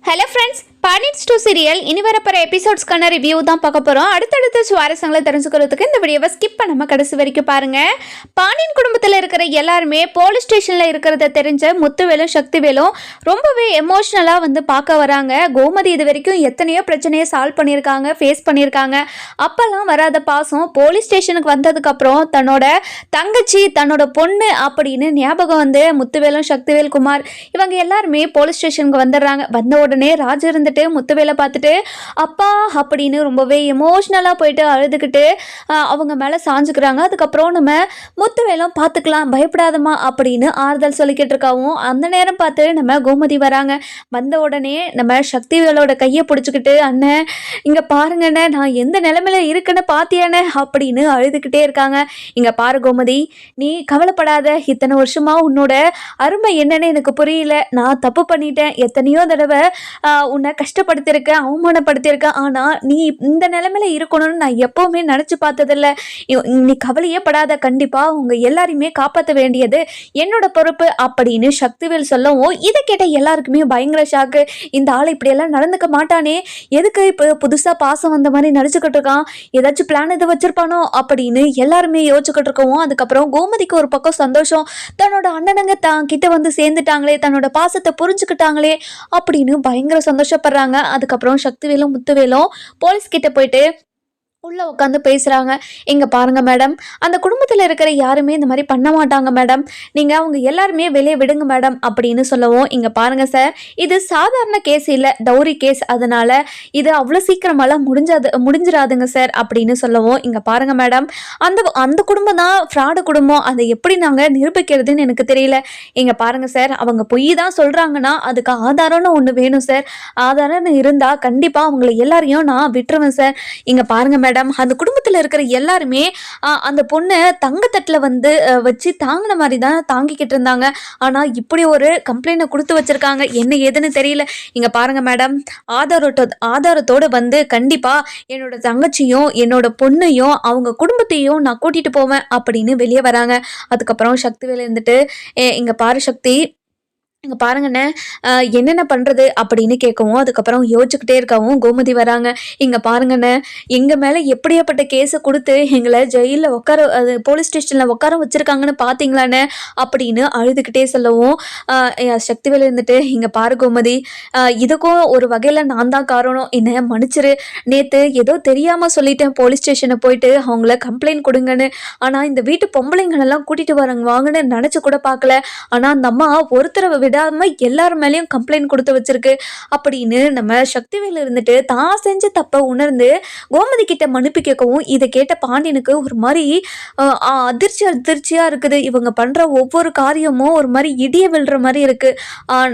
Hello friends, Pandian store serial இனி வரப்போகிற எபிசோட்ஸ்க்கான review தான் பார்க்க போகிறோம். அடுத்தடுத்த சுவாரஸ்யங்களை தெரிஞ்சுக்கிறதுக்கு இந்த வீடியோவை ஸ்கிப் பண்ணாமல் கடைசி வரைக்கும் பாருங்கள். பாண்டியன் குடும்பத்தில் இருக்கிற எல்லாருமே போலீஸ் ஸ்டேஷனில் இருக்கிறத தெரிஞ்ச முத்துவேலும் சக்திவேலும் ரொம்பவே எமோஷ்னலாக பார்க்க வராங்க. கோமதி இது வரைக்கும் எத்தனையோ பிரச்சனையை சால்வ் பண்ணியிருக்காங்க, ஃபேஸ் பண்ணியிருக்காங்க. அப்போல்லாம் வராத பாசம் போலீஸ் ஸ்டேஷனுக்கு வந்ததுக்கப்புறம் தன்னோட தங்கச்சி, தன்னோட பொண்ணு அப்படின்னு ஞாபகம் முத்துவேலும் சக்திவேல் குமார் இவங்க எல்லாருமே போலீஸ் ஸ்டேஷனுக்கு வந்துடுறாங்க. வந்த உடனே ராஜ் இருந்துட்டு முத்துவேலை பார்த்துட்டு அப்பா அப்படின்னு ரொம்பவே எமோஷ்னலாக போயிட்டு அழுதுகிட்டு அவங்க மேலே சாஞ்சுக்கிறாங்க. அதுக்கப்புறம் நம்ம முத்துவேலும் பார்த்துக்கலாம், பயப்படாதமா அப்படின்னு ஆறுதல் சொல்லிக்கிட்டு இருக்காவும். அந்த நேரம் பார்த்து நம்ம கோமதி வராங்க. வந்த உடனே நம்ம சக்திவேலோட கையை பிடிச்சிக்கிட்டு, அண்ணன் இங்கே பாருங்கண்ணே, நான் எந்த நிலைமையில இருக்குன்னு பார்த்தியானே அப்படின்னு அழுதுகிட்டே இருக்காங்க. இங்கே பாரு கோமதி, நீ கவலைப்படாத, இத்தனை வருஷமா உன்னோட அருமை என்னன்னு எனக்கு புரியல. நான் தப்பு பண்ணிட்டேன், எத்தனையோ தடவை உன்னை கஷ்டப்படுத்தியிருக்கேன், அவமானப்படுத்தியிருக்கேன். ஆனால் நீ இந்த நிலைமையில இருக்கணும்னு நான் எப்போவுமே நினச்சி பார்த்ததில்ல. நீ கவலையே படாத, கண்டிப்பாக உங்கள் எல்லாரையுமே காப்பாற்ற வேண்டியது என்னோட பொறுப்பு அப்படின்னு சக்திவேல் சொல்லவும் இதை கேட்ட எல்லாருக்குமே பயங்கர ஷாக்கு. இந்த ஆள் இப்படியெல்லாம் நடந்துக்க மாட்டானே, எதுக்கு இப்போ புதுசாக பாசம் வந்த மாதிரி நடிச்சுக்கிட்டு இருக்கான், ஏதாச்சும் பிளான் எது வச்சிருப்பானோ அப்படின்னு எல்லாருமே யோசிச்சுக்கிட்டு இருக்கவும். அதுக்கப்புறம் கோமதிக்கு ஒரு பக்கம் சந்தோஷம், தன்னோட அண்ணனுங்க தான் கிட்ட சேர்ந்துட்டாங்களே, தன்னோட பாசத்தை புரிஞ்சுக்கிட்டாங்களே அப்படின்னு பயங்கர சந்தோஷப்படுறாங்க. அதுக்கப்புறம் சக்திவேலும் முத்துவேலும் போலீஸ் கிட்ட போயிட்டு உள்ளே உட்காந்து பேசுகிறாங்க. இங்கே பாருங்கள் மேடம், அந்த குடும்பத்தில் இருக்கிற யாருமே இந்த மாதிரி பண்ண மாட்டாங்க மேடம், நீங்கள் அவங்க எல்லாருமே வெளியே விடுங்க மேடம் அப்படின்னு சொல்லவும், இங்கே பாருங்கள் சார், இது சாதாரண கேஸ் இல்லை, டவுரி கேஸ், அதனால் இது அவ்வளோ சீக்கிரமெல்லாம் முடிஞ்சிடாதுங்க சார் அப்படின்னு சொல்லவும், இங்கே பாருங்கள் மேடம், அந்த குடும்பம் தான் ஃப்ராடு குடும்பம், அதை எப்படி நாங்கள் நிரூபிக்கிறதுன்னு எனக்கு தெரியல. இங்கே பாருங்கள் சார், அவங்க பொய் தான் சொல்கிறாங்கன்னா அதுக்கு ஆதாரம்னு ஒன்று வேணும் சார், ஆதாரம்னு இருந்தால் கண்டிப்பாக அவங்கள எல்லாரையும் நான் விட்டுருவேன் சார். இங்கே பாருங்கள் மேடம், அந்த குடும்பத்தில் இருக்கிற எல்லாருமே அந்த பொண்ணை தங்கத்தட்டில் வச்சு தாங்கின மாதிரி தான் தாங்கிக்கிட்டு இருந்தாங்க. ஆனால் இப்படி ஒரு கம்ப்ளைண்ட்டை கொடுத்து வச்சிருக்காங்க, என்ன ஏதுன்னு தெரியல. இங்கே பாருங்க மேடம், ஆதாரத்தோடு கண்டிப்பாக என்னோட தங்கச்சியும் என்னோட பொண்ணையும் அவங்க குடும்பத்தையும் நான் கூட்டிகிட்டு போவேன் அப்படின்னு வெளியே வராங்க. அதுக்கப்புறம் சக்திவேல் இருந்துட்டு, இங்கே பாரு சக்தி, இங்கே பாருங்கண்ணே, என்னென்ன பண்ணுறது அப்படின்னு கேட்கவும், அதுக்கப்புறம் யோசிச்சுக்கிட்டே இருக்கவும் கோமதி வராங்க. இங்கே பாருங்கண்ணே, எங்கள் மேலே எப்படியாப்பட்ட கேஸை கொடுத்து எங்களை ஜெயிலில் போலீஸ் ஸ்டேஷனில் உட்கார வச்சுருக்காங்கன்னு பார்த்தீங்களாண்ணே அப்படின்னு அழுதுகிட்டே சொல்லவும், சக்திவேல் இருந்துட்டு, இங்கே பாரு கோமதி, இதுக்கும் ஒரு வகையில் நான் தான் காரணம், என்ன மன்னிச்சிரு, நேற்று ஏதோ தெரியாமல் சொல்லிட்டேன் போலீஸ் ஸ்டேஷனை போயிட்டு அவங்கள கம்ப்ளைண்ட் கொடுங்கன்னு. ஆனால் இந்த வீட்டு பொம்பளைங்களெல்லாம் கூட்டிகிட்டு வாங்கன்னு நினச்சி கூட பார்க்கல. ஆனால் அந்த அம்மா ஒருத்தரை விடாம எல்லார் மேலேயும் கம்ப்ளைண்ட் கொடுத்து வச்சிருக்கு அப்படின்னு நம்ம சக்திவேல் இருந்துட்டு தான் செஞ்ச தப்பை உணர்ந்து கோமதி கிட்ட மன்னிப்பு கேட்கவும், இதை கேட்ட பாண்டியனுக்கு ஒரு மாதிரி அதிர்ச்சியா இருக்குது. இவங்க பண்ற ஒவ்வொரு காரியமும் ஒரு மாதிரி இடிய விழுற மாதிரி இருக்கு.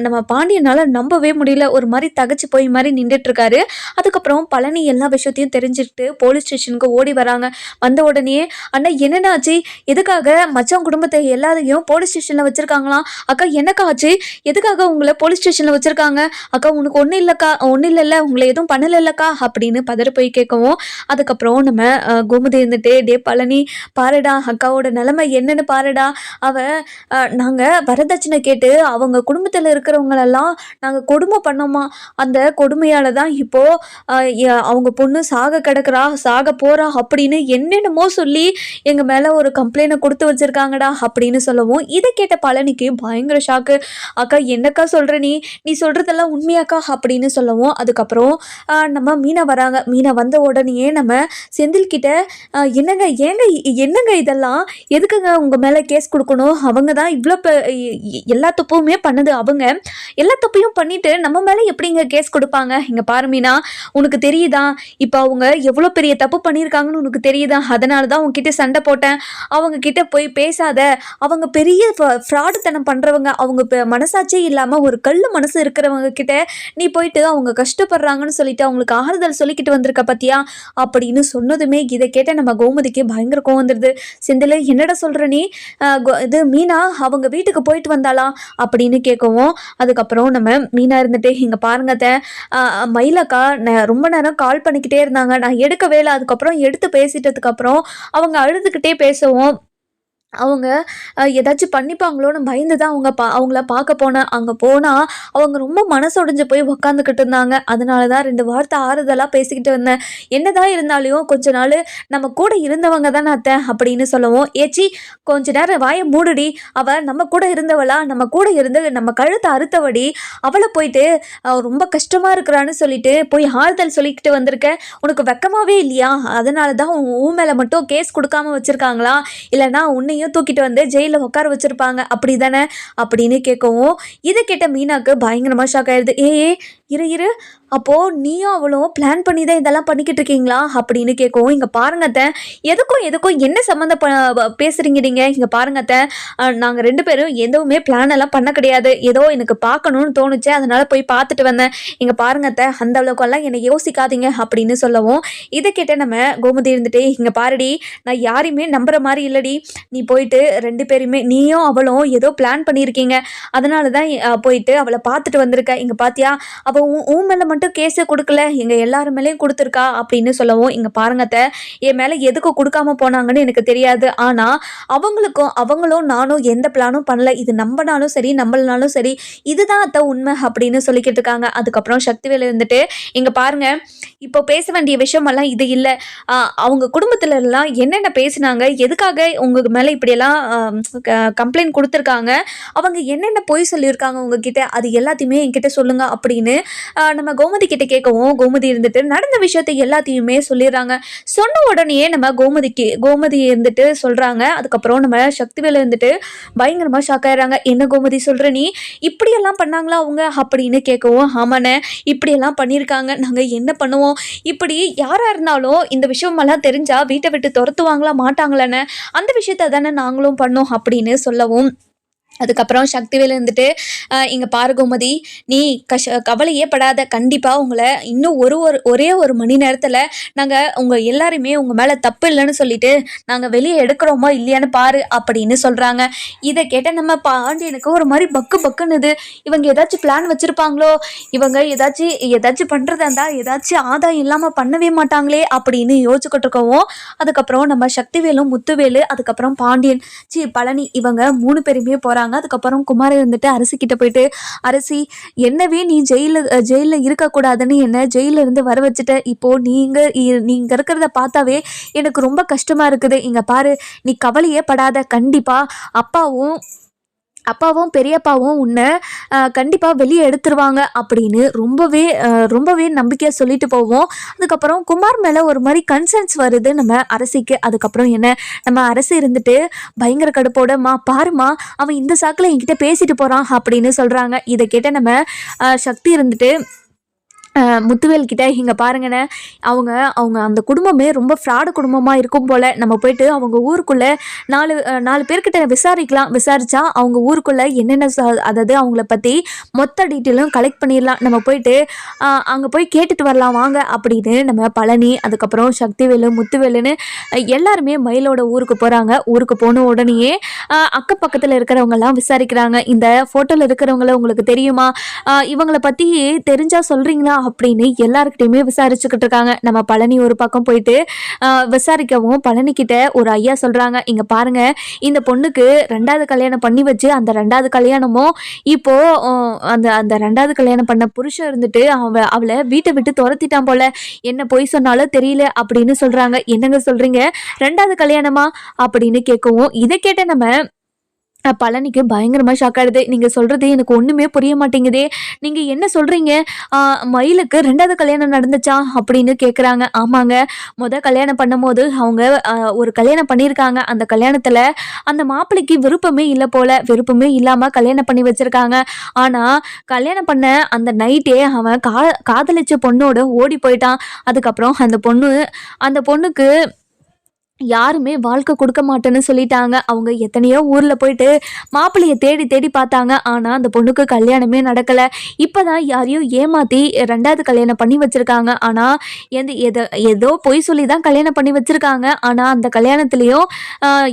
நம்ம பாண்டியனால நம்பவே முடியல, ஒரு மாதிரி தகச்சு போய் மாதிரி நின்றுட்டு இருக்காரு. அதுக்கப்புறம் பழனி எல்லா விஷயத்தையும் தெரிஞ்சுக்கிட்டு போலீஸ் ஸ்டேஷனுக்கு ஓடி வராங்க. வந்த உடனே, அண்ணா என்னென்னாச்சு, எதுக்காக மச்சான் குடும்பத்தை எல்லாரையும் போலீஸ் ஸ்டேஷன்ல வச்சிருக்காங்களாம், அக்கா என்னக்கா ஆச்சு, எதுக்காக உங்களை போலீஸ் ஸ்டேஷனில் வச்சுருக்காங்க, அக்கா உனக்கு ஒன்றும் இல்லைக்கா, ஒன்றும் இல்லைல்ல, உங்களை எதுவும் பண்ணலை இல்லைக்கா அப்படின்னு பதற போய் கேட்கவும், அதுக்கப்புறம் நம்ம கோமதி இருந்துட்டு, டே பழனி பாருடா, அக்காவோட நிலைமை என்னன்னு பாருடா, நாங்கள் வரதட்சணை கேட்டு அவங்க குடும்பத்தில் இருக்கிறவங்களெல்லாம் நாங்கள் கொடுமை பண்ணோமா, அந்த கொடுமையால் தான் இப்போது அவங்க பொண்ணு சாக கிடக்குறா, சாக போகிறா அப்படின்னு என்னென்னமோ சொல்லி எங்கள் மேலே ஒரு கம்ப்ளைண்ட்டை கொடுத்து வச்சுருக்காங்கடா அப்படின்னு சொல்லவும், இதை கேட்ட பழனிக்கு பயங்கர ஷாக்கு. அக்கா என்னக்கா சொல்கிற, நீ சொல்கிறதெல்லாம் உண்மையாக்கா அப்படின்னு சொல்லவும், அதுக்கப்புறம் நம்ம மீனா வராங்க. மீனா வந்த உடனே நம்ம செந்தில்கிட்ட, என்னங்க இதெல்லாம், எதுக்குங்க உங்கள் மேலே கேஸ் கொடுக்கணும், அவங்க தான் இவ்வளோ எல்லா தப்புமே பண்ணது, அவங்க எல்லா தப்பையும் பண்ணிட்டு நம்ம மேலே எப்படிங்க கேஸ் கொடுப்பாங்க. இங்கே பாரு மீனா, உனக்கு தெரியுதா இப்போ அவங்க எவ்வளோ பெரிய தப்பு பண்ணியிருக்காங்கன்னு உனக்கு தெரியுதா, அதனால தான் உங்ககிட்ட சண்டை போட்டேன், அவங்க கிட்ட போய் பேசாத, அவங்க பெரிய ஃப்ராடுத்தனம் பண்ணுறவங்க, அவங்க மனசாட்சியே இல்லாமல் ஒரு கல் மனசு இருக்கிறவங்க கிட்ட நீ போயிட்டு அவங்க கஷ்டப்படுறாங்கன்னு சொல்லிட்டு அவங்களுக்கு ஆறுதல் சொல்லிக்கிட்டு வந்திருக்க பத்தியா அப்படின்னு சொன்னதுமே இதை கேட்ட நம்ம கோமதிக்கு பயங்கர கோவம் வந்துடுது. செந்தில் என்னடா சொல்கிற நீ, இது மீனா அவங்க வீட்டுக்கு போயிட்டு வந்தாளா அப்படின்னு கேட்கவும், அதுக்கப்புறம் நம்ம மீனா இருந்துட்டு, இங்கே பாருங்க மயிலக்கா ரொம்ப நேரம் கால் பண்ணிக்கிட்டே இருந்தாங்க, நான் எடுக்கவே இல்லை, அதுக்கப்புறம் எடுத்து பேசிட்டதுக்கப்புறம் அவங்க அழுதுகிட்டே பேசவும், அவங்க ஏதாச்சும் பண்ணிப்பாங்களோன்னு பயந்து தான் அவங்கள பார்க்க போனேன். அங்கே போனால் அவங்க ரொம்ப மனசொடைஞ்சு போய் உக்காந்துக்கிட்டு இருந்தாங்க. அதனால தான் 2 வார்த்தை ஆறுதலாக பேசிக்கிட்டு வந்தேன். என்னதான் இருந்தாலும் கொஞ்ச நாள் நம்ம கூட இருந்தவங்க தானே அத்தை அப்படின்னு சொல்லவும், ஏச்சி கொஞ்ச நேரம் வாயை மூடுடி, அவள் நம்ம கூட இருந்தவளா, நம்ம கூட இருந்து நம்ம கழுத்தை அறுத்தவடி, அவளை போயிட்டு ரொம்ப கஷ்டமாக இருக்கிறான்னு சொல்லிட்டு போய் ஆறுதல் சொல்லிக்கிட்டு வந்திருக்க, உனக்கு வெக்கமாவே இல்லையா? அதனால தான் உன் மேலே மட்டும் கேஸ் கொடுக்காம வச்சுருக்காங்களா, இல்லைனா உன்னையும் தூக்கிட்டு வந்து ஜெயிலில் உட்கார வச்சிருப்பாங்க அப்படி தானே அப்படின்னு கேட்கவும், இதை கேட்ட மீனாக்கு பயங்கரமாக ஷாக் ஆயிடுது. இரு அப்போது நீயும் அவளும் பிளான் பண்ணி தான் இதெல்லாம் பண்ணிக்கிட்டு இருக்கீங்களா அப்படின்னு கேட்கவும், இங்கே பாருங்கத்த, எதுக்கும் என்ன சம்மந்தம் பேசுகிறீங்க நீங்கள்? இங்கே பாருங்கத்த, நாங்கள் 2 பேரும் எதுவுமே பிளான் எல்லாம் பண்ண கிடையாது. ஏதோ எனக்கு பார்க்கணுன்னு தோணுச்சு, அதனால் போய் பார்த்துட்டு வந்தேன். இங்கே பாருங்கத்த, அந்த அளவுக்கெல்லாம் என்னை யோசிக்காதீங்க அப்படின்னு சொல்லவும், இதை கேட்ட நம்ம கோமதி இருந்துட்டு, இங்கே பாருடி, நான் யாரையுமே நம்புகிற மாதிரி இல்லடி, நீ போயிட்டு 2 பேருமே நீயும் அவளும் ஏதோ பிளான் பண்ணியிருக்கீங்க, அதனால தான் போயிட்டு அவளை பார்த்துட்டு வந்திருக்க. இங்கே பார்த்தியா, அவள் உன் மேலே மட்டும் கேஸை கொடுக்கல, எங்கள் எல்லாரும் மேலேயும் கொடுத்துருக்கா அப்படின்னு சொல்லவும், இங்கே பாருங்கத்த, என் மேலே எதுக்கு கொடுக்காம போனாங்கன்னு எனக்கு தெரியாது. ஆனால் அவங்களும் நானும் எந்த பிளானும் பண்ணல. இது நம்பினாலும் சரி நம்பலனாலும் சரி, இதுதான் அத்தை உண்மை அப்படின்னு சொல்லிக்கிட்டு இருக்காங்க. அதுக்கப்புறம் சக்திவேல் இருந்துட்டு, இங்கே பாருங்க, இப்போ பேச வேண்டிய விஷயமெல்லாம் இது இல்லை. அவங்க குடும்பத்துல எல்லாம் என்னென்ன பேசினாங்க, எதுக்காக உங்க மேலே இப்படியெல்லாம் கம்ப்ளைண்ட் கொடுத்துருக்காங்க, அவங்க என்னென்ன பொய் சொல்லியிருக்காங்க உங்ககிட்ட, அது எல்லாத்தையுமே என்கிட்ட சொல்லுங்க அப்படின்னு நம்ம கோமதி கிட்ட கேட்கவும், கோமதி இருந்துட்டு நடந்த விஷயத்தை எல்லாத்தையுமே சொல்லிடுறாங்க. சொன்ன உடனே நம்ம கோமதி இருந்துட்டு சொல்றாங்க. அதுக்கப்புறம் நம்ம சக்திவேல் இருந்துட்டு பயங்கரமா ஷாக் ஆயிடுறாங்க. என்ன கோமதி சொல்ற நீ, இப்படியெல்லாம் பண்ணாங்களா அவங்க அப்படின்னு கேட்கவும், ஆமாண்ணே இப்படியெல்லாம் பண்ணியிருக்காங்க, நாங்கள் என்ன பண்ணுவோம், இப்படி யாரா இருந்தாலும் இந்த விஷயமெல்லாம் தெரிஞ்சா வீட்டை விட்டு துரத்துவாங்களா மாட்டாங்களான்னு, அந்த விஷயத்த தானே நாங்களும் பண்ணோம் அப்படின்னு சொல்லவும், அதுக்கப்புறம் சக்திவேல் இருந்துட்டு, இங்கே பாரு கோமதி, நீ கவலையே படாத, கண்டிப்பாக உங்களை இன்னும் ஒரே ஒரு மணி நேரத்தில் நாங்கள் உங்கள் எல்லாருமே உங்கள் மேலே தப்பு இல்லைன்னு சொல்லிட்டு நாங்கள் வெளியே எடுக்கிறோமா இல்லையான்னு பாரு அப்படின்னு சொல்கிறாங்க. இதை கேட்ட நம்ம பாண்டியனுக்கு ஒரு மாதிரி பக்குன்னுது. இவங்க ஏதாச்சும் பிளான் வச்சுருப்பாங்களோ, இவங்க ஏதாச்சும் பண்ணுறதா இருந்தால் ஏதாச்சும் ஆதாயம் இல்லாமல் பண்ணவே மாட்டாங்களே அப்படின்னு யோசிச்சுக்கிட்டு இருக்கவும், அதுக்கப்புறம் நம்ம சக்திவேலும் முத்துவேலு அதுக்கப்புறம் பாண்டியன் பழனி இவங்க 3 பேருமே போகிறாங்க. அதுக்கப்புறம் குமார் இருந்துட்டு அரசி கிட்ட போயிட்டு, அரசி என்னவே நீ ஜெயிலில் இருக்கக்கூடாதுன்னு என்ன ஜெயில இருந்து வர வச்சுட்ட, இப்போ நீங்க இருக்கிறத பார்த்தாவே எனக்கு ரொம்ப கஷ்டமா இருக்குது. இங்க பாரு, நீ கவலையே படாத, கண்டிப்பா அப்பாவும் பெரியப்பாவும் உன்னை கண்டிப்பாக வெளியே எடுத்துருவாங்க அப்படின்னு ரொம்பவே நம்பிக்கையாக சொல்லிட்டு போவோம். அதுக்கப்புறம் குமார் மேலே ஒரு மாதிரி கன்சர்ன்ஸ் வருது நம்ம அரசிக்கு. அதுக்கப்புறம் நம்ம அரசு இருந்துட்டு பயங்கர கடுப்போட, பாருமா அவன் இந்த சாக்கில் என்கிட்ட பேசிட்டு போகிறான் அப்படின்னு சொல்கிறாங்க. இதை கேட்ட நம்ம சக்தி இருந்துட்டு முத்துவேல் கிட்ட, இங்கே பாருங்கண்ணே, அவங்க அந்த குடும்பமே ரொம்ப ஃப்ராடு குடும்பமாக இருக்கும் போல், நம்ம போயிட்டு அவங்க ஊருக்குள்ளே 4 பேர்கிட்ட விசாரித்தா அவங்க ஊருக்குள்ளே என்னென்ன அதாவது அவங்கள பற்றி மொத்த டீட்டெயிலும் கலெக்ட் பண்ணிடலாம், நம்ம போயிட்டு அங்கே போய் கேட்டுட்டு வரலாம் வாங்க அப்படின்னு நம்ம பழனி அதுக்கப்புறம் சக்திவேலு முத்துவேலுன்னு எல்லாருமே மயிலோட ஊருக்கு போகிறாங்க. ஊருக்கு போன உடனேயே அக்கம் பக்கத்தில் இருக்கிறவங்கெல்லாம் விசாரிக்கிறாங்க. இந்த ஃபோட்டோவில் இருக்கிறவங்கள உங்களுக்கு தெரியுமா, இவங்களை பற்றி தெரிஞ்சால் சொல்கிறீங்களா அப்படின்னு எல்லாருக்கிட்டையுமே விசாரிச்சுக்கிட்டு இருக்காங்க. நம்ம பழனி ஒரு பக்கம் போயிட்டு விசாரிக்கவும், பழனி கிட்ட ஒரு ஐயா சொல்றாங்க, இங்க பாருங்க, இந்த பொண்ணுக்கு 2வது கல்யாணம் பண்ணி வச்சு அந்த 2வது கல்யாணமும் இப்போ அந்த 2வது கல்யாணம் பண்ண புருஷன் இருந்துட்டு அவளை வீட்டை விட்டு துரத்திட்டான் போல, என்ன பொய் சொன்னாலும் தெரியல அப்படின்னு சொல்றாங்க. என்னங்க சொல்றீங்க, 2வது கல்யாணமா அப்படின்னு கேட்கவும், இதை கேட்ட நம்ம பழனிக்கு பயங்கரமாக ஷாக் ஆகிடுது. நீங்கள் சொல்கிறது எனக்கு ஒன்றுமே புரிய மாட்டேங்குதே, நீங்கள் என்ன சொல்கிறீங்க, மயிலுக்கு 2வது கல்யாணம் நடந்துச்சா அப்படின்னு கேட்குறாங்க. ஆமாங்க, கல்யாணம் பண்ணும்போது அவங்க ஒரு கல்யாணம் பண்ணியிருக்காங்க. அந்த கல்யாணத்தில் அந்த மாப்பிள்ளைக்கு விருப்பமே இல்லை போல், விருப்பமே இல்லாமல் கல்யாணம் பண்ணி வச்சுருக்காங்க. ஆனால் கல்யாணம் பண்ண அந்த நைட்டே அவன் காதலிச்ச பொண்ணோடு ஓடி போயிட்டான். அதுக்கப்புறம் அந்த பொண்ணுக்கு யாருமே வாழ்க்கை கொடுக்க மாட்டேன்னு சொல்லிட்டாங்க. அவங்க எத்தனையோ ஊரில் போயிட்டு மாப்பிள்ளையை தேடி பார்த்தாங்க. ஆனால் அந்த பொண்ணுக்கு கல்யாணமே நடக்கலை. இப்போ தான் யாரையும் ஏமாற்றி 2வது கல்யாணம் பண்ணி வச்சுருக்காங்க. ஆனால் ஏதோ பொய் சொல்லி தான் கல்யாணம் பண்ணி வச்சுருக்காங்க. ஆனால் அந்த கல்யாணத்துலேயும்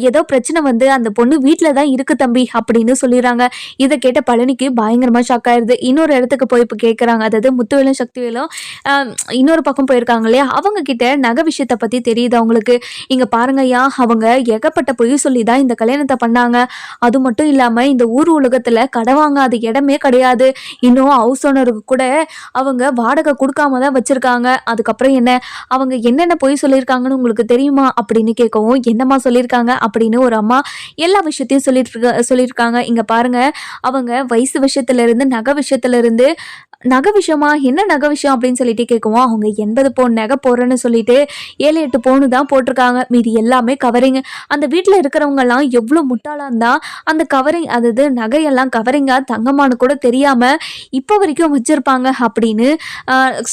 ஏதோ பிரச்சனை வந்து அந்த பொண்ணு வீட்டில் தான் இருக்குது தம்பி அப்படின்னு சொல்லிடுறாங்க. இதை கேட்ட பழனிக்கு பயங்கரமாக ஷாக் ஆயிடுது. இன்னொரு இடத்துக்கு போய் இப்போ கேட்குறாங்க. அதாவது முத்துவேலும் சக்திவேலும் இன்னொரு பக்கம் போயிருக்காங்க இல்லையா, அவங்க கிட்ட நகை விஷயத்தை பற்றி தெரியுது அவங்களுக்கு. இங்கே பாருங்க ஐயா, அவங்க ஏகப்பட்ட பொய் சொல்லி தான் இந்த கல்யாணத்தை பண்ணாங்க. அது மட்டும் இல்லாம இந்த ஊர் உலகத்துல கடை வாங்காத இடமே கிடையாது. இன்னும் ஹவுஸ் ஓனருக்கு கூட அவங்க வாடகை கொடுக்காம தான் வச்சிருக்காங்க. அதுக்கப்புறம் என்ன, அவங்க என்னென்ன பொய் சொல்லியிருக்காங்கன்னு உங்களுக்கு தெரியுமா அப்படின்னு கேட்கவும், என்னம்மா சொல்லியிருக்காங்க அப்படின்னு ஒரு அம்மா எல்லா விஷயத்தையும் சொல்லியிருக்காங்க. இங்க பாருங்க, அவங்க வயசு விஷயத்துல இருந்து நகை விஷயமா, என்ன நகை விஷயம் அப்படின்னு சொல்லிட்டு கேட்கவும், அவங்க 80 பவுன் நகை போடுறேன்னு சொல்லிட்டு 7-8 பவுனு தான் போட்டிருக்காங்க. மீதி எல்லாமே கவரிங். அந்த வீட்டில் இருக்கிறவங்க எல்லாம் எவ்வளோ முட்டாளா இருந்தா அந்த கவரிங், அதாவது நகையெல்லாம் கவரிங்கா தங்கமானு கூட தெரியாம இப்போ வரைக்கும் வச்சிருப்பாங்க அப்படின்னு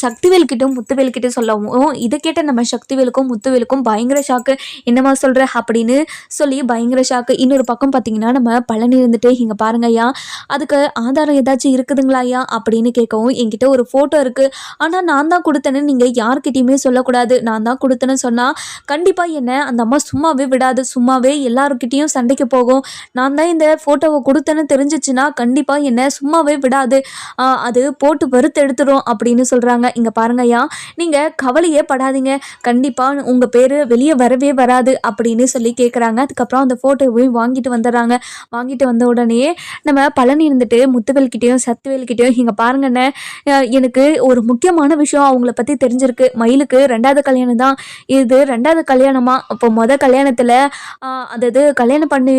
சக்திவேல் கிட்டும் முத்துவேல் கிட்ட சொல்லவும், இதை கேட்ட நம்ம சக்திவேலுக்கும் முத்துவேலுக்கும் பயங்கர ஷாக்கு. என்னமா சொல்ற அப்படின்னு சொல்லி பயங்கர ஷாக்கு. இன்னொரு பக்கம் பார்த்தீங்கன்னா நம்ம பழனி இருந்துட்டு, இங்க பாருங்க ஐயா, அதுக்கு ஆதாரம் ஏதாச்சும் இருக்குதுங்களா ஐயா அப்படின்னு கேட்கவும், என்கிட்ட ஒரு ஃபோட்டோ இருக்குது, ஆனால் நான் தான் கொடுத்தேன்னு நீங்கள் யார்கிட்டையுமே சொல்லக்கூடாது. நான் தான் கொடுத்தேன்னு சொன்னால் கண்டிப்பாக என்ன அந்த அம்மா சும்மாவே விடாது. சும்மாவே எல்லாருக்கிட்டேயும் சண்டைக்கு போகும். நான் தான் இந்த ஃபோட்டோவை கொடுத்தேன்னு தெரிஞ்சிச்சுன்னா கண்டிப்பாக என்ன சும்மாவே விடாது. அது போட்டு வறுத்து எடுத்துடும் அப்படின்னு சொல்கிறாங்க. இங்கே பாருங்க ஐயா, நீங்கள் கவலையே படாதீங்க, கண்டிப்பாக உங்கள் பேர் வெளியே வரவே வராது அப்படின்னு சொல்லி கேட்குறாங்க. அதுக்கப்புறம் அந்த ஃபோட்டோவையும் வாங்கிட்டு வந்துடுறாங்க. வாங்கிட்டு வந்த உடனே நம்ம பழனி இருந்துட்டு முத்துவேல்கிட்டையும் சக்திவேல்கிட்டையும், இங்கே பாருங்கண்ணே, எனக்கு ஒரு முக்கியமான விஷயம் அவங்கள பற்றி தெரிஞ்சிருக்கு. மயிலுக்கு 2வது கல்யாணம் தான் இது. 2வது கல்யாணமா? அப்போ கல்யாணத்தில் அதாவது கல்யாணம் பண்ணி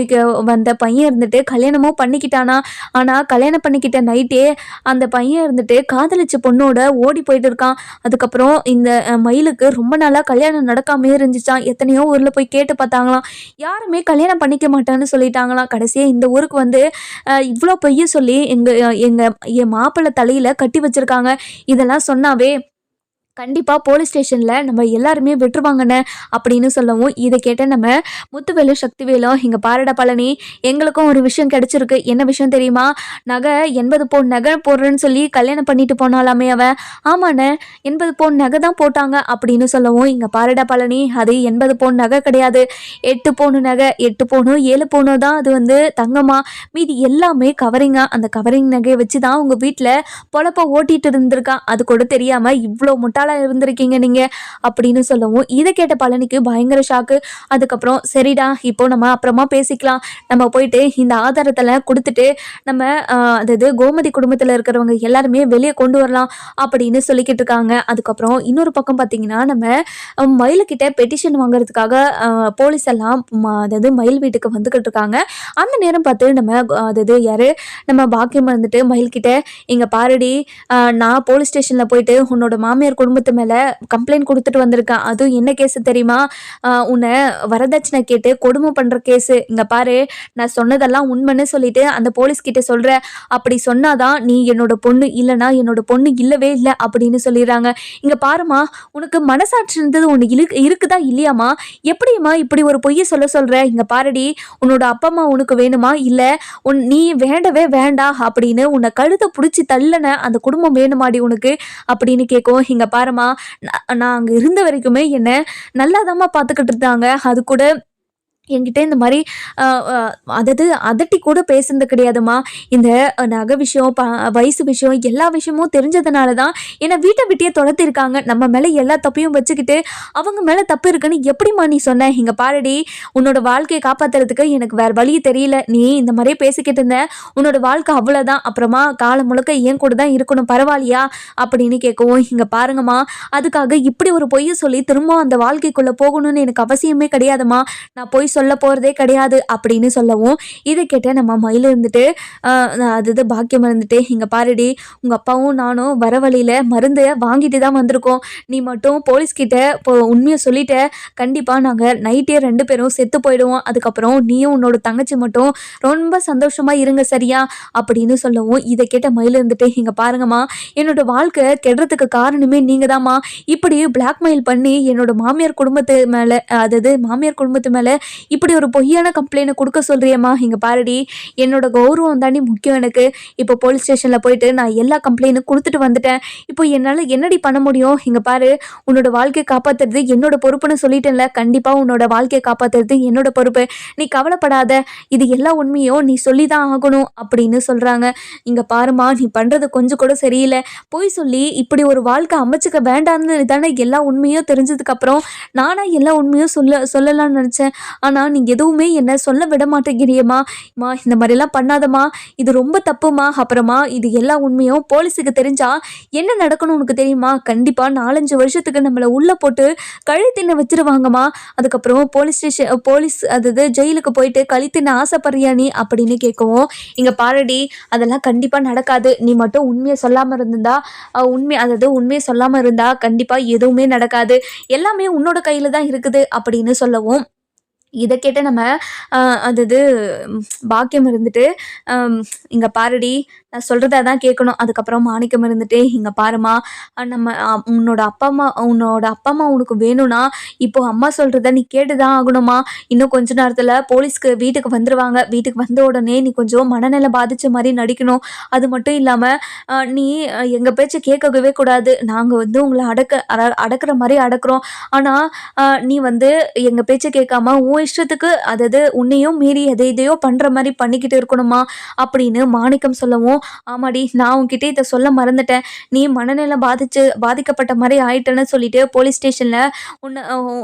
வந்த பையன் இருந்துட்டு கல்யாணமும் பண்ணிக்கிட்டானா. ஆனால் கல்யாணம் பண்ணிக்கிட்ட நைட்டே அந்த பையன் இருந்துட்டு காதலிச்ச பொண்ணோட ஓடி போயிட்டு இருக்கான். அதுக்கப்புறம் இந்த மயிலுக்கு ரொம்ப நாளாக கல்யாணம் நடக்காமே இருந்துச்சான். எத்தனையோ ஊரில் போய் கேட்டு பார்த்தாங்களாம், யாருமே கல்யாணம் பண்ணிக்க மாட்டான்னு சொல்லிட்டாங்களாம். கடைசியாக இந்த ஊருக்கு வந்து இவ்வளோ பொய்ய சொல்லி என் மாப்பிள்ளை தலையில் கட்டி வச்சிருக்காங்க. இதெல்லாம் சொன்னாவே கண்டிப்பாக போலீஸ் ஸ்டேஷனில் நம்ம எல்லாருமே விட்டுருவாங்கண்ணே அப்படின்னு சொல்லவும், இதை கேட்ட நம்ம முத்துவேலும் சக்திவேலும், இங்கே பாருடா பழனி, எங்களுக்கும் ஒரு விஷயம் கிடைச்சிருக்கு. என்ன விஷயம் தெரியுமா? நகை 80 பவுன் நகை போடுறேன்னு சொல்லி கல்யாணம் பண்ணிட்டு போனாலாமே அவன். ஆமாண்ணே, 80 பவுன் நகை தான் போட்டாங்க அப்படின்னு சொல்லவும், இங்கே பாருடா பழனி, அது 80 பவுன் நகை கிடையாது, 8 பவுனு நகை. 8 பவுனோ 7 பவுனோ தான் அது வந்து தங்கமா. மீதி எல்லாமே கவரிங்கா. அந்த கவரிங் நகையை வச்சு தான் உங்கள் வீட்டில் பொழப்ப ஓட்டிட்டு இருந்திருக்கான். அது கூட தெரியாமல் இவ்வளோ முட்டாள இருந்திருக்கீங்க நீங்க அப்படின்னு சொல்லவும், இதை கேட்ட பழனிக்கு பயங்கர ஷாக்கு. அதுக்கப்புறம் சரிடா, இப்போ நம்ம அப்புறமா பேசிக்கலாம், நம்ம போயிட்டு இந்த ஆதாரத்தெல்லாம் கொடுத்துட்டு நம்ம அதாவது கோமதி குடும்பத்தில் இருக்கிறவங்க எல்லாருமே வெளியே கொண்டு வரலாம் அப்படின்னு சொல்லிக்கிட்டு இருக்காங்க. அதுக்கப்புறம் இன்னொரு பக்கம் பார்த்தீங்கன்னா நம்ம மயிலுக்கிட்ட பெட்டிஷன் வாங்குறதுக்காக போலீஸ் எல்லாம் அதாவது மயில் வீட்டுக்கு வந்துக்கிட்டு இருக்காங்க. அந்த நேரம் பார்த்து நம்ம அதாவது யாரு நம்ம பாக்கியம் வந்துட்டு மயில்கிட்ட, இங்கே பாருடி, நான் போலீஸ் ஸ்டேஷனில் போயிட்டு உன்னோட மாமியார் குடும்பத்தை மேலே கம்ப்ளைண்ட் கொடுத்துட்டு வந்திருக்கேன். அதுவும் என்ன கேஸ் தெரியுமா? உன்னை வரதட்சணை கேட்டு கொடுமை பண்ணுற கேஸு. இங்கே பாரு, நான் சொன்னதெல்லாம் உண்மைன்னு சொல்லிட்டு அந்த போலீஸ்கிட்ட சொல்கிற, அப்படி சொன்னாதான் நீ என்னோட பொண்ணு, இல்லைனா என்னோட பொண்ணு இல்லவே இல்லை அப்படின்னு சொல்லிடுறாங்க. இங்கே பாருமா, உனக்கு மனசாட்சி இருந்தது ஒன்று இருக்குதா இல்லையாம்மா? எப்படிம்மா இப்படி ஒரு பொய்யை சொல்கிற? இங்கே பாருடி, உன்னோட அப்பா அம்மா உனக்கு வேணுமா, இல்லை நீ வேண்டவே வேண்டாம் அப்படின்னு உன்னை கழுத்தை பிடிச்சி தள்ளன அந்த குடும்பம் வேணுமாடி உனக்கு அப்படின்னு கேட்கும். இங்கே பாருமா, நான் அங்கே இருந்த வரைக்குமே என்னை நல்லாதாம்மா பார்த்துக்கிட்டு இருந்தாங்க. அது கூட என்கிட்ட இந்த மாதிரி அதாவது அதட்டி கூட பேசுனது கிடையாதுமா. இந்த நகை விஷயம், வயசு விஷயம், எல்லா விஷயமும் தெரிஞ்சதுனால தான் என்னை வீட்டை விட்டே துரத்திருக்காங்க. நம்ம மேலே எல்லா தப்பையும் வச்சுக்கிட்டு அவங்க மேலே தப்பு இருக்குன்னு எப்படிம்மா நீ சொன்ன? இங்கே பாருடி, உன்னோட வாழ்க்கையை காப்பாற்றுறதுக்கு எனக்கு வேறு வழியே தெரியல. நீ இந்த மாதிரியே பேசிக்கிட்டு இருந்த, உன்னோட வாழ்க்கை அவ்வளோதான், அப்புறமா காலம் முழுக்க ஏன் கூட தான் இருக்கணும், பரவாயில்லையா அப்படின்னு கேட்கவும், இங்கே பாருங்கம்மா, அதுக்காக இப்படி ஒரு பொய்யை சொல்லி திரும்ப அந்த வாழ்க்கைக்குள்ளே போகணும்னு எனக்கு அவசியமே கிடையாதுமா. நான் போய் சொல்ல போகிறதே கிடையாது அப்படின்னு சொல்லவும், இதை கேட்ட நம்ம மயில் இருந்துட்டு அது பாக்கியம் இருந்துட்டு, இங்கே பாருடி, உங்கள் அப்பாவும் நானும் வர வழியில் மருந்து வாங்கிட்டு தான் வந்திருக்கோம். நீ மட்டும் போலீஸ்கிட்ட இப்போ உண்மையை சொல்லிட்ட, கண்டிப்பாக நாங்கள் நைட்டே 2 பேரும் செத்து போயிடுவோம். அதுக்கப்புறம் நீயும் உன்னோட தங்கச்சி மட்டும் ரொம்ப சந்தோஷமாக இருங்க, சரியா அப்படின்னு சொல்லவும், இதை கேட்ட மயில் இருந்துட்டு, இங்கே பாருங்கம்மா, என்னோட வாழ்க்கை கெடுறதுக்கு காரணமே நீங்கள் தான்மா. இப்படி பிளாக்மெயில் பண்ணி என்னோட மாமியார் குடும்பத்து மேலே, அதாவது மாமியார் குடும்பத்து மேலே இப்படி ஒரு பொய்யான கம்ப்ளைண்ட் கொடுக்க சொல்றியேம்மா, இங்க பாருடி, என்னோட கௌரவம் தாண்டி முக்கியம் எனக்கு. இப்போ போலீஸ் ஸ்டேஷன்ல போயிட்டு நான் எல்லா கம்ப்ளைண்ட்டும் கொடுத்துட்டு வந்துட்டேன். இப்போ என்னால என்னடி பண்ண முடியும்? இங்க பாரு, உன்னோட வாழ்க்கையை காப்பாத்துறது என்னோட பொறுப்புன்னு சொல்லிட்டேன்ல. கண்டிப்பா உன்னோட வாழ்க்கையை காப்பாத்துறது என்னோட பொறுப்பு. நீ கவலைப்படாத. இது எல்லா உண்மையும் நீ சொல்லிதான் ஆகணும் அப்படின்னு சொல்றாங்க. இங்க பாருமா, நீ பண்றது கொஞ்சம் கூட சரியில்லை. பொய் சொல்லி இப்படி ஒரு வாழ்க்கை அமைச்சுக்க வேண்டாம்னு தானே எல்லா உண்மையும் தெரிஞ்சதுக்கு அப்புறம் நானா எல்லா உண்மையும் சொல்லலாம்னு நினைச்சேன். ஆனா நீ எதுவுமே என்ன சொல்ல விட மாட்டேங்கிறியம்மா. இந்த மாதிரிலாம் பண்ணாதம்மா, இது ரொம்ப தப்புமா. அப்புறமா இது எல்லா உண்மையும் போலீஸுக்கு தெரிஞ்சா என்ன நடக்கணும் உனக்கு தெரியுமா? கண்டிப்பா 4-5 வருஷத்துக்கு நம்மளை உள்ள போட்டு கழுத்தின வச்சிருவாங்கம்மா. அதுக்கப்புறம் போலீஸ் அதாவது ஜெயிலுக்கு போயிட்டு கழுத்தின ஆசைப்படுறியா நீ அப்படின்னு கேட்கவும், இங்க பாருடி, அதெல்லாம் கண்டிப்பா நடக்காது. நீ மட்டும் உண்மையை சொல்லாம இருந்தா உண்மையை சொல்லாம இருந்தா கண்டிப்பா எதுவுமே நடக்காது. எல்லாமே உன்னோட கையில தான் இருக்குது அப்படின்னு சொல்லவும், இதை கேட்ட நம்ம அதாவது பாக்கியம் இருந்துட்டு, இங்கே பாருடி, நான் சொல்கிறத தான் கேட்கணும். அதுக்கப்புறம் மாணிக்கம் இருந்துட்டு, இங்கே பாருமா, நம்ம உன்னோட அப்பா அம்மா உனக்கு வேணும்னா இப்போ அம்மா சொல்கிறத நீ கேட்டு தான் ஆகணுமா. இன்னும் கொஞ்ச நேரத்தில் போலீஸ்க்கு வீட்டுக்கு வந்துடுவாங்க. வீட்டுக்கு வந்த உடனே நீ கொஞ்சம் மனநிலை பாதித்த மாதிரி நடிக்கணும். அது மட்டும் இல்லாமல் நீ எங்கள் பேச்சை கேட்கவே கூடாது. நாங்கள் உங்களை அடக்கிற மாதிரி அடக்குறோம். ஆனால் நீ எங்கள் பேச்சை கேட்காம உன் இஷ்டத்துக்கு, அதாவது உன்னையும் மீறி எதையோ பண்ணுற மாதிரி பண்ணிக்கிட்டு இருக்கணுமா அப்படின்னு மாணிக்கம் சொல்லவும், ஆமாடி, நான் உன்கிட்ட இதை சொல்ல மறந்துட்டேன். நீ மனநிலை பாதிக்கப்பட்ட மாதிரி ஆயிட்டேன்னு சொல்லிட்டு போலீஸ் ஸ்டேஷனில்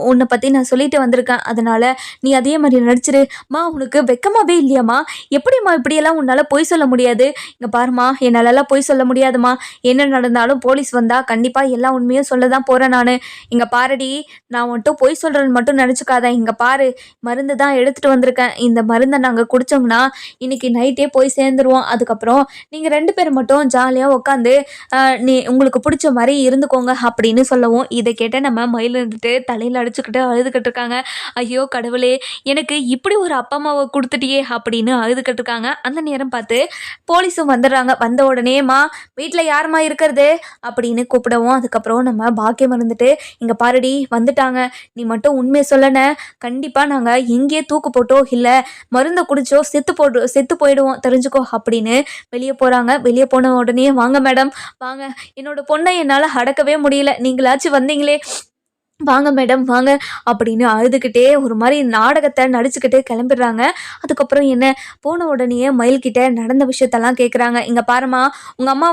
உன்னை பற்றி நான் சொல்லிட்டு வந்திருக்கேன். அதனால நீ அதே மாதிரி நடிச்சிருமா. உனக்கு வெக்கமாவே இல்லையாம்மா? எப்படிம்மா இப்படியெல்லாம் உன்னால் பொய் சொல்ல முடியாது? இங்கே பாருமா, என்னாலலாம் பொய் சொல்ல முடியாதுமா. என்ன நடந்தாலும் போலீஸ் வந்தால் கண்டிப்பாக எல்லா உண்மையும் சொல்ல தான் போகிறேன் நான். இங்கே பாருடி, நான் மட்டும் பொய் சொல்கிறேன்னு மட்டும் நினச்சிக்காத. இங்கே பாரு, மருந்து தான் எடுத்துகிட்டு வந்திருக்கேன். இந்த மருந்தை நாங்கள் குடித்தோம்னா இன்னைக்கு நைட்டே போய் சேர்ந்துருவோம். அதுக்கப்புறம் நீங்கள் 2 பேர் மட்டும் ஜாலியாக உட்காந்து உங்களுக்கு பிடிச்ச மாதிரி இருந்துக்கோங்க அப்படின்னு சொல்லவும், இதை கேட்ட நம்ம மயில் இருந்துட்டு தலையில் அடிச்சுக்கிட்டு அழுதுகிட்டு இருக்காங்க. ஐயோ கடவுளே, எனக்கு இப்படி ஒரு அப்பா அம்மாவை கொடுத்துட்டியே அப்படின்னு அழுதுகிட்டு இருக்காங்க. அந்த நேரம் பார்த்து போலீஸும் வந்துடுறாங்க. வந்த உடனேமா, வீட்டில் யாருமா இருக்கிறது அப்படின்னு கூப்பிடவும், அதுக்கப்புறம் நம்ம பாக்கியம் இருந்துட்டு, இங்கே பாருடி, வந்துட்டாங்க. நீ மட்டும் உண்மையை சொல்லன, கண்டிப்பாக நாங்கள் எங்கேயே தூக்கு போட்டோ இல்லை மருந்தை குடிச்சோ செத்து போயிடுவோம், தெரிஞ்சுக்கோ அப்படின்னு வெளியே போகிறாங்க. வெளியே போன உடனே, வாங்க மேடம் வாங்க, என்னோட பொண்ணை என்னால் அடக்கவே முடியல, நீங்களாச்சும் வந்தீங்களே, வாங்க மேடம் வாங்க அப்படின்னு அழுதுகிட்டே ஒரு மாதிரி நாடகத்தை நடிச்சுக்கிட்டே கிளம்பிடுறாங்க. அதுக்கப்புறம் என்ன, போன உடனே மயில்கிட்ட நடந்த விஷயத்தெல்லாம் கேட்குறாங்க. இங்கே பாருமா, உங்கள் அம்மா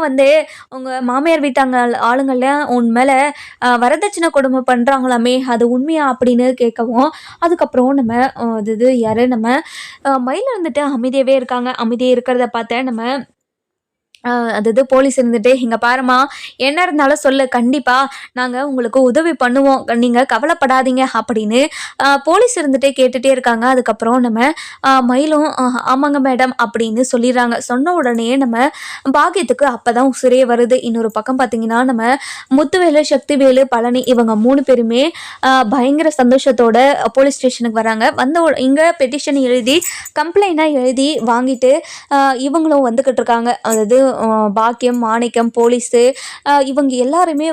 உங்கள் மாமியார் வீட்டாங்க ஆளுங்கள உன் மேலே வரதட்சணை கொடுமை பண்ணுறாங்களாமே, அது உண்மையா அப்படின்னு கேட்கவும், அதுக்கப்புறம் நம்ம யார் நம்ம மயில் வந்துட்டு அமைதியாகவே இருக்காங்க. அமைதியாக இருக்கிறத பார்த்த நம்ம அதாவது போலீஸ் இருந்துட்டு, இங்கே பாருமா, என்ன இருந்தாலும் சொல்லு, கண்டிப்பாக நாங்கள் உங்களுக்கு உதவி பண்ணுவோம், நீங்கள் கவலைப்படாதீங்க அப்படின்னு போலீஸ் இருந்துகிட்டே கேட்டுகிட்டே இருக்காங்க. அதுக்கப்புறம் நம்ம மயிலும் ஆமாங்க மேடம் அப்படின்னு சொல்லிடுறாங்க. சொன்ன உடனே நம்ம பாக்கியத்துக்கு அப்போ தான் உசுரே வருது. இன்னொரு பக்கம் பார்த்தீங்கன்னா, நம்ம முத்துவேலு, சக்திவேலு, பழனி இவங்க 3 பேருமே பயங்கர சந்தோஷத்தோட போலீஸ் ஸ்டேஷனுக்கு வராங்க. இங்கே பெட்டிஷன் எழுதி கம்ப்ளைண்டாக எழுதி வாங்கிட்டு இவங்களும் வந்துக்கிட்டு இருக்காங்க. அதாவது பாக்கியம், மாணிக்கம், போலீஸு இவங்க எல்லாருமே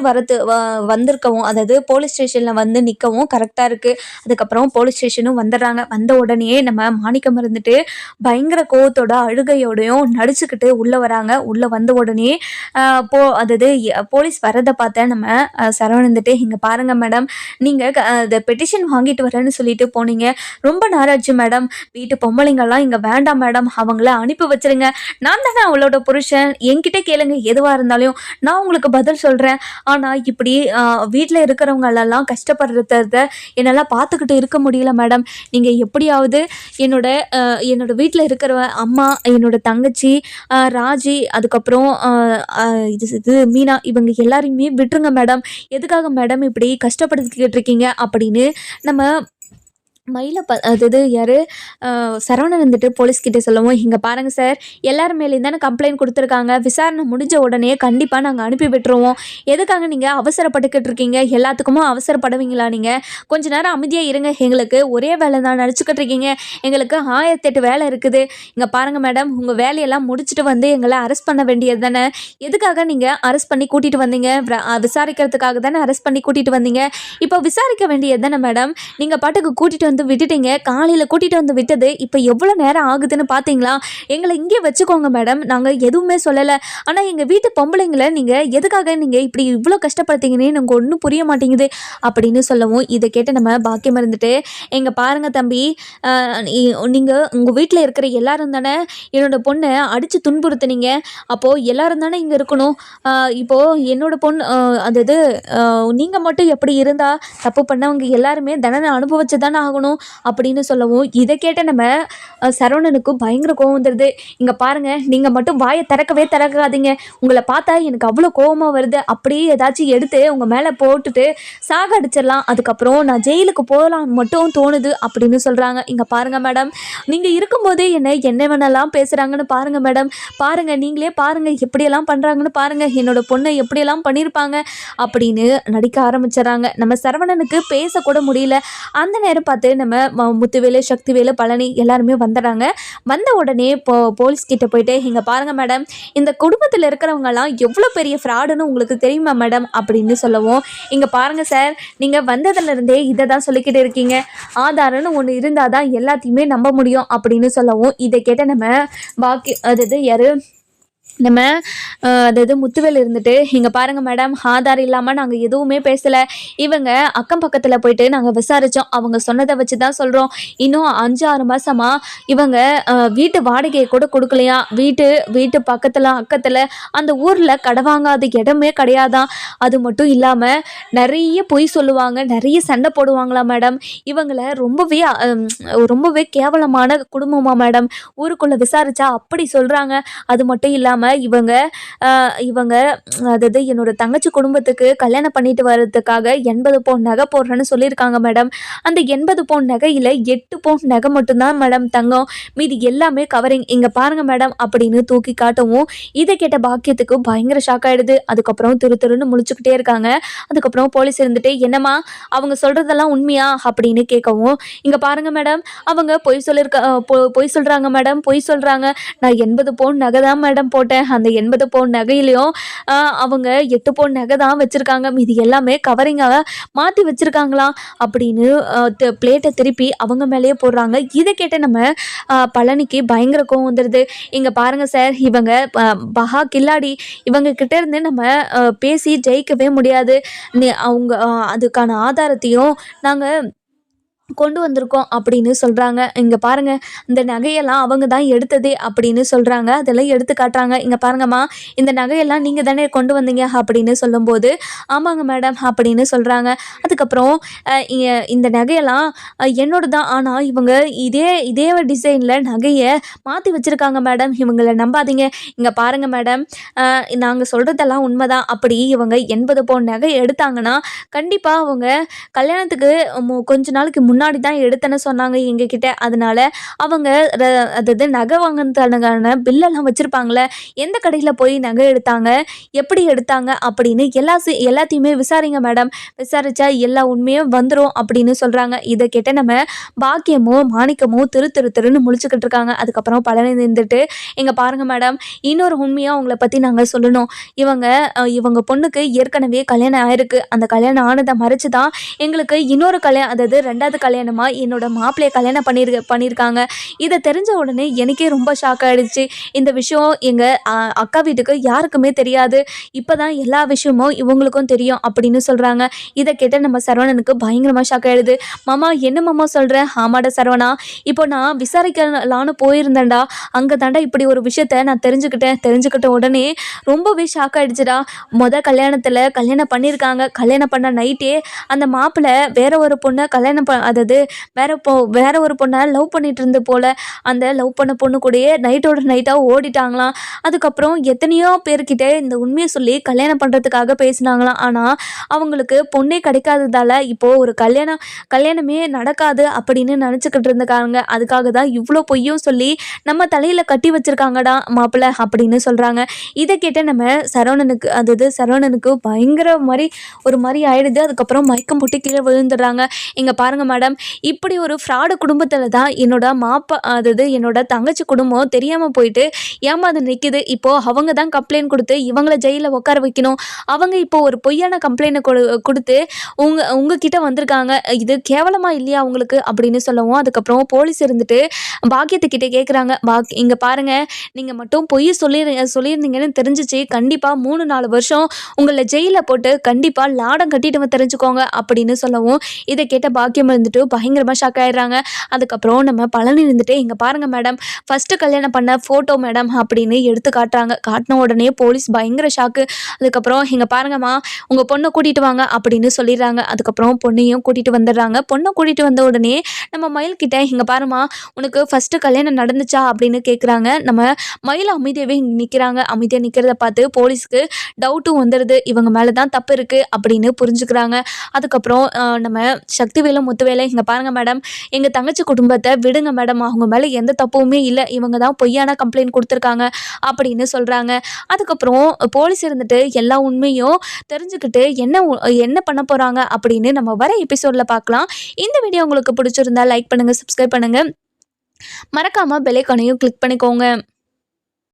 வந்திருக்கவும், அதாவது போலீஸ் ஸ்டேஷனில் நிற்கவும் கரெக்டாக இருக்குது. அதுக்கப்புறம் போலீஸ் ஸ்டேஷனும் வந்துடுறாங்க. வந்த உடனே நம்ம மாணிக்கம் இருந்துட்டு பயங்கர கோவத்தோட அழுகையோடையும் நடிச்சுக்கிட்டு உள்ளே வராங்க. உள்ளே வந்த உடனே அதாவது போலீஸ் வரதை பார்த்த நம்ம சரவணன் இருந்துட்டு, இங்கே பாருங்கள் மேடம், நீங்கள் இந்த பெட்டிஷன் வாங்கிட்டு வரேன்னு சொல்லிட்டு போனீங்க, ரொம்ப நாளாச்சு மேடம், வீட்டு பொம்பளைங்கள்லாம் இங்கே வேண்டாம் மேடம், அவங்கள அனுப்பி வச்சிருங்க, நான் தானே அவளோட புருஷன், என்கிட்ட கேளுங்க, எதுவாக இருந்தாலும் நான் உங்களுக்கு பதில் சொல்கிறேன். ஆனால் இப்படி வீட்டில் இருக்கிறவங்களெல்லாம் கஷ்டப்படுறத என்னால் பார்த்துக்கிட்டு இருக்க முடியல மேடம். நீங்கள் எப்படியாவது என்னோட வீட்டில் இருக்கிற அம்மா, என்னோட தங்கச்சி ராஜி, அதுக்கப்புறம் இது மீனா, இவங்க எல்லாரையுமே விட்டுருங்க மேடம். எதுக்காக மேடம் இப்படி கஷ்டப்படுத்திக்கிட்டு இருக்கீங்க அப்படின்னு நம்ம மயிலை அதாவது யார் சரவணன் வந்துட்டு போலீஸ்கிட்ட சொல்லவும், இங்கே பாருங்கள் சார், எல்லாரும் மேலேயும் தானே கம்ப்ளைண்ட் கொடுத்துருக்காங்க, விசாரணை முடிஞ்ச உடனே கண்டிப்பாக நாங்கள் அனுப்பி விட்டுருவோம். எதுக்காக நீங்கள் அவசரப்பட்டுக்கிட்டு இருக்கீங்க? எல்லாத்துக்குமே அவசரப்படுவீங்களா? நீங்கள் கொஞ்ச நேரம் அமைதியாக இருங்க, எங்களுக்கு ஒரே வேலை தான் நடிச்சுக்கிட்டு இருக்கீங்க, எங்களுக்கு 1008 வேலை இருக்குது. இங்கே பாருங்கள் மேடம், உங்கள் வேலையெல்லாம் முடிச்சுட்டு எங்களை அரெஸ்ட் பண்ண வேண்டியது தானே, எதுக்காக நீங்கள் அரெஸ்ட் பண்ணி கூட்டிகிட்டு வந்தீங்க? விசாரிக்கிறதுக்காக தானே அரெஸ்ட் பண்ணி கூட்டிகிட்டு வந்தீங்க. இப்போ விசாரிக்க வேண்டியது தானே மேடம், நீங்கள் பாட்டுக்கு கூட்டிகிட்டு வந்து விட்டுட்டீங்க. காலையில் கூட்டிகிட்டு வந்து விட்டது இப்போ எவ்வளோ நேரம் ஆகுதுன்னு பார்த்தீங்களா? எங்களை இங்கே வச்சுக்கோங்க மேடம், நாங்கள் எதுவுமே சொல்லலை. ஆனால் எங்கள் வீட்டு பொம்பளைங்களை நீங்கள் எதுக்காக நீங்கள் இப்படி இவ்வளோ கஷ்டப்படுத்தீங்கன்னு எனக்கு ஒன்றும் புரிய மாட்டேங்குது அப்படின்னு சொல்லவும், இதை கேட்டு நம்ம பாக்கியம் இருந்துட்டு, எங்க பாருங்க தம்பி, நீங்கள் உங்கள் வீட்டில் இருக்கிற எல்லாரும் தானே என்னோட பொண்ணை அடித்து துன்புறுத்துனீங்க. அப்போது எல்லாரும் தானே இங்கே இருக்கணும். இப்போது என்னோட பொண்ணு அதாவது நீங்கள் மட்டும் எப்படி இருந்தா தப்பு பண்ணவங்க எல்லாருமே தண்டனை அனுபவிச்சு தானே ஆகணும் அப்படின்னு சொல்லவும், இதை கேட்ட நம்ம சரவணனுக்கு பயங்கர கோவம் வந்துடுது. இங்கே பாருங்க, நீங்கள் மட்டும் வாயை திறக்கவே திறக்காதீங்க. உங்களை பார்த்தா எனக்கு அவ்வளோ கோவமாக வருது. அப்படியே ஏதாச்சும் எடுத்து உங்கள் மேலே போட்டுட்டு சாக அடிச்சிடலாம். அதுக்கப்புறம் நான் ஜெயிலுக்கு போகலாம் மட்டும் தோணுது அப்படின்னு சொல்கிறாங்க. இங்கே பாருங்கள் மேடம், நீங்கள் இருக்கும்போதே என்ன வேணாலாம் பேசுகிறாங்கன்னு பாருங்கள் மேடம். பாருங்கள், நீங்களே பாருங்கள் எப்படியெல்லாம் பண்ணுறாங்கன்னு பாருங்கள். என்னோட பொண்ணை எப்படியெல்லாம் பண்ணியிருப்பாங்க அப்படின்னு நடிக்க ஆரம்பிச்சிடறாங்க. நம்ம சரவணனுக்கு பேசக்கூட முடியல. அந்த நேரம் பார்த்து நம்ம முத்துவேலு, சக்திவேலு, பழனி எல்லாருமே வந்துடுறாங்க. வந்த உடனே போலீஸ் கிட்ட போயிட்டு, இங்கே பாருங்கள் மேடம், இந்த குடும்பத்தில் இருக்கிறவங்கலாம் எவ்வளோ பெரிய ஃப்ராடுன்னு உங்களுக்கு தெரியுமா மேடம் அப்படின்னு சொல்லவும், இங்கே பாருங்கள் சார், நீங்கள் வந்ததுலேருந்தே இதை தான் சொல்லிக்கிட்டு இருக்கீங்க. ஆதாரம்னு ஒன்று இருந்தால் தான் எல்லாத்தையுமே நம்ப முடியும் அப்படின்னு சொல்லவும், இதை கேட்ட நம்ம பாக்கி அதாவது யார் நம்ம அதாவது முத்துவேல் இருந்துட்டு, இங்கே பாருங்கள் மேடம், ஆதார் இல்லாமல் நாங்கள் எதுவுமே பேசலை. இவங்க அக்கம் பக்கத்தில் போயிட்டு நாங்கள் விசாரித்தோம். அவங்க சொன்னதை வச்சு தான் சொல்கிறோம். இன்னும் 5-6 மாதமாக இவங்க வீட்டு வாடகையை கூட கொடுக்கலையா. வீட்டு பக்கத்தில் அக்கத்தில் அந்த ஊரில் கடை வாங்காத இடமே கிடையாதான். அது மட்டும் இல்லாமல் நிறைய பொய் சொல்லுவாங்க, நிறைய சண்டை போடுவாங்களா மேடம். இவங்கள ரொம்பவே கேவலமான குடும்பமா மேடம். ஊருக்குள்ளே விசாரித்தா அப்படி சொல்கிறாங்க. அது மட்டும் இல்லாமல் இவங்க அதாவது என்னோட தங்கச்சி குடும்பத்துக்கு கல்யாணம் பண்ணிட்டு வர்றதுக்காக 80 பவுன் நகை போடுறேன்னு சொல்லியிருக்காங்க மேடம். அந்த 80 பவுன் நகையில் 8 பவுன் நகை மட்டும்தான் மேடம் தங்கம், மீதி எல்லாமே கவரிங். இங்கே பாருங்க மேடம் அப்படின்னு தூக்கி காட்டவும், இதை கேட்ட பாக்கியத்துக்கு பயங்கர ஷாக் ஆகிடுது. அதுக்கப்புறம் திருன்னு முழிச்சுக்கிட்டே இருக்காங்க. அதுக்கப்புறம் போலீஸ் இருந்துட்டு, என்னம்மா அவங்க சொல்கிறதெல்லாம் உண்மையா அப்படின்னு கேட்கவும், இங்கே பாருங்க மேடம், அவங்க பொய் சொல்கிறாங்க மேடம், பொய் சொல்கிறாங்க. நான் 80 பவுன் நகை தான் மேடம் போட்டேன். அந்த 80 பவுன் நகையிலையும் அவங்க 8 பவுன் நகை தான் வச்சுருக்காங்க, மீதி எல்லாமே கவரிங்காக மாற்றி வச்சுருக்காங்களாம் அப்படின்னு பிளேட்டை திருப்பி அவங்க மேலேயே போடுறாங்க. இதை கேட்ட நம்ம பழனிக்கு பயங்கர கோவம் வந்துடுது. இங்கே பாருங்கள் சார், இவங்க பஹா கில்லாடி, இவங்க கிட்ட இருந்து நம்ம பேசி ஜெயிக்கவே முடியாது. அவங்க அதுக்கான ஆதாரத்தையும் நாங்கள் கொண்டு வந்திருக்கோம் அப்படின்னு சொல்கிறாங்க. இங்கே பாருங்கள், இந்த நகையெல்லாம் அவங்க தான் எடுத்ததே அப்படின்னு சொல்கிறாங்க. அதெல்லாம் எடுத்து காட்டுறாங்க. இங்கே பாருங்கம்மா, இந்த நகையெல்லாம் நீங்கள் தானே கொண்டு வந்தீங்க அப்படின்னு சொல்லும்போது, ஆமாங்க மேடம் அப்படின்னு சொல்கிறாங்க. அதுக்கப்புறம் இந்த நகையெல்லாம் என்னோட தான், ஆனால் இவங்க இதே டிசைனில் நகையை மாற்றி வச்சுருக்காங்க மேடம், இவங்களை நம்பாதீங்க. இங்கே பாருங்கள் மேடம், நாங்கள் சொல்கிறதெல்லாம் உண்மைதான். அப்படி இவங்க 80 பவுன் நகை எடுத்தாங்கன்னா கண்டிப்பாக அவங்க கல்யாணத்துக்கு கொஞ்ச நாளைக்கு முன்னாடி தான் எடுத்தேன்னு சொன்னாங்க எங்ககிட்ட. அதனால அவங்க அதாவது நகை வாங்கினதுக்கான பில்லெல்லாம் வச்சுருப்பாங்களே, எந்த கடையில் போய் நகை எடுத்தாங்க, எப்படி எடுத்தாங்க அப்படின்னு எல்லாத்தையுமே விசாரிங்க மேடம். விசாரித்தா எல்லா உண்மையும் வந்துடும் அப்படின்னு சொல்கிறாங்க. இதை கேட்ட நம்ம பாக்கியமும் மாணிக்கமும் திருன்னு முழிச்சுக்கிட்டு இருக்காங்க. அதுக்கப்புறம் பழனி நின்றுட்டு, இங்கே பாருங்கள் மேடம், இன்னொரு உண்மையாக அவங்கள பற்றி நாங்கள் சொல்லணும். இவங்க பொண்ணுக்கு ஏற்கனவே கல்யாணம் ஆயிருக்கு. அந்த கல்யாணம் ஆனதை மறைச்சு தான் எங்களுக்கு இன்னொரு கல்யாணம், அதாவது 2வது கல்யாணமாக என்னோட மாப்பிள்ளையை கல்யாணம் பண்ணியிருக்காங்க. இதை தெரிஞ்ச உடனே எனக்கே ரொம்ப ஷாக் ஆகிடுச்சு. இந்த விஷயம் எங்கள் அக்கா வீட்டுக்கு யாருக்குமே தெரியாது. இப்போ தான் எல்லா விஷயமும் இவங்களுக்கும் தெரியும் அப்படின்னு சொல்கிறாங்க. இதை கேட்ட நம்ம சரவணனுக்கு பயங்கரமாக ஷாக் ஆகிடுது. மாமா, என்ன மாமா சொல்கிறேன்? ஆமாடா சரவணா, இப்போ நான் விசாரிக்கலான்னு போயிருந்தேன்டா, அங்கே தாண்டா இப்படி ஒரு விஷயத்த நான் தெரிஞ்சுக்கிட்ட உடனே ரொம்பவே ஷாக் ஆகிடுச்சுடா. கல்யாணத்தில் கல்யாணம் பண்ணியிருக்காங்க. கல்யாணம் பண்ண நைட்டே அந்த மாப்பிள்ளை வேற ஒரு பொண்ணை அதாவது வேற ஒரு பொண்ணை லவ் பண்ணிட்டு இருந்து போல. அந்த லவ் பண்ண பொண்ணு கூடயே நைட்டாக ஓடிட்டாங்களாம். அதுக்கப்புறம் எத்தனையோ பேர்கிட்ட இந்த உண்மையை சொல்லி கல்யாணம் பண்ணுறதுக்காக பேசினாங்களாம். ஆனால் அவங்களுக்கு பொண்ணே கிடைக்காததால இப்போது ஒரு கல்யாணமே நடக்காது அப்படின்னு நினச்சிக்கிட்டு இருந்துக்காங்க. அதுக்காக தான் இவ்வளோ பொய்யும் சொல்லி நம்ம தலையில் கட்டி வச்சுருக்காங்கடா மாப்பிள்ளை அப்படின்னு சொல்கிறாங்க. இதை கேட்ட நம்ம சரவணனுக்கு பயங்கர ஒரு மாதிரி ஆயிடுது. அதுக்கப்புறம் மயக்கம் போட்டு கீழே விழுந்துடுறாங்க. இங்கே பாருங்க மேடம், மேடம், இப்படி ஒரு ஃப்ராடு குடும்பத்தில் தான் என்னோட அதாவது என்னோட தங்கச்சி குடும்பம் தெரியாமல் போயிட்டு ஏமாந்து நிற்கிது. இப்போது அவங்க தான் கம்ப்ளைண்ட் கொடுத்து இவங்கள ஜெயிலில் உட்கார வைக்கணும். அவங்க இப்போ ஒரு பொய்யான கம்ப்ளைண்ட்டை கொடுத்து உங்ககிட்ட வந்திருக்காங்க. இது கேவலமா இல்லையா உங்களுக்கு அப்படின்னு சொல்லவும், அதுக்கப்புறம் போலீஸ் இருந்துட்டு பாக்கியத்துக்கிட்ட கேட்குறாங்க. இங்கே பாருங்க, நீங்கள் மட்டும் பொய் சொல்லியிருந்தீங்கன்னு தெரிஞ்சிச்சு, கண்டிப்பாக 3-4 வருஷம் உங்களை ஜெயிலில் போட்டு கண்டிப்பாக லாடம் கட்டிட்டு தெரிஞ்சுக்கோங்க அப்படின்னு சொல்லவும், இதை கேட்ட பாக்கியம் இருந்துட்டு பயங்கரமாக ஷாக் ஆயிடுறாங்க. அதுக்கப்புறம் நம்ம பழனி இருந்துட்டு, இங்கே பாருங்க மேடம், ஃபஸ்ட்டு கல்யாணம் பண்ண ஃபோட்டோ மேடம் அப்படின்னு எடுத்து காட்டுறாங்க. காட்டின உடனே போலீஸ் பயங்கர ஷாக்கு. அதுக்கப்புறம் இங்கே பாருங்கம்மா, உங்கள் பொண்ணை கூட்டிகிட்டு வாங்க அப்படின்னு சொல்லிடுறாங்க. அதுக்கப்புறம் பொண்ணையும் கூட்டிகிட்டு வந்துடுறாங்க. பொண்ணை கூட்டிகிட்டு வந்த உடனே நம்ம மயில்கிட்ட, இங்கே பாருமா, உனக்கு ஃபஸ்ட்டு கல்யாணம் நடந்துச்சா அப்படின்னு கேட்குறாங்க. நம்ம மயில் அமைதியாகவே நிற்கிறாங்க. அமைதியாக நிற்கிறத பார்த்து போலீஸ்க்கு டவுட்டும் வந்துடுது. இவங்க மேலே தான் தப்பு இருக்குது அப்படின்னு புரிஞ்சுக்கிறாங்க. அதுக்கப்புறம் நம்ம சக்திவேலும் முத்துவேலை, இங்கே பாருங்கள் மேடம், எங்கள் தங்கச்சி குடும்பத்தை விடுங்க மேடம், அவங்க மேலே எந்த தப்புமே இல்லை, இவங்க தான் பொய்யான கம்ப்ளைண்ட் கொடுத்துருக்காங்க அப்படின்னு சொல்கிறாங்க. அதுக்கப்புறம் போலீஸ் இருந்துட்டு எல்லா உண்மையும் தெரிஞ்சுக்கிட்டு என்ன பண்ண போகிறாங்க அப்படின்னு நம்ம வர எபிசோடில் பார்க்கலாம். இந்த வீடியோ உங்களுக்கு பிடிச்சிருந்தா லைக் பண்ணுங்கள், சப்ஸ்கிரைப் பண்ணுங்கள், மறக்காமல் பெல் ஐகானையும் கிளிக் பண்ணிக்கோங்க.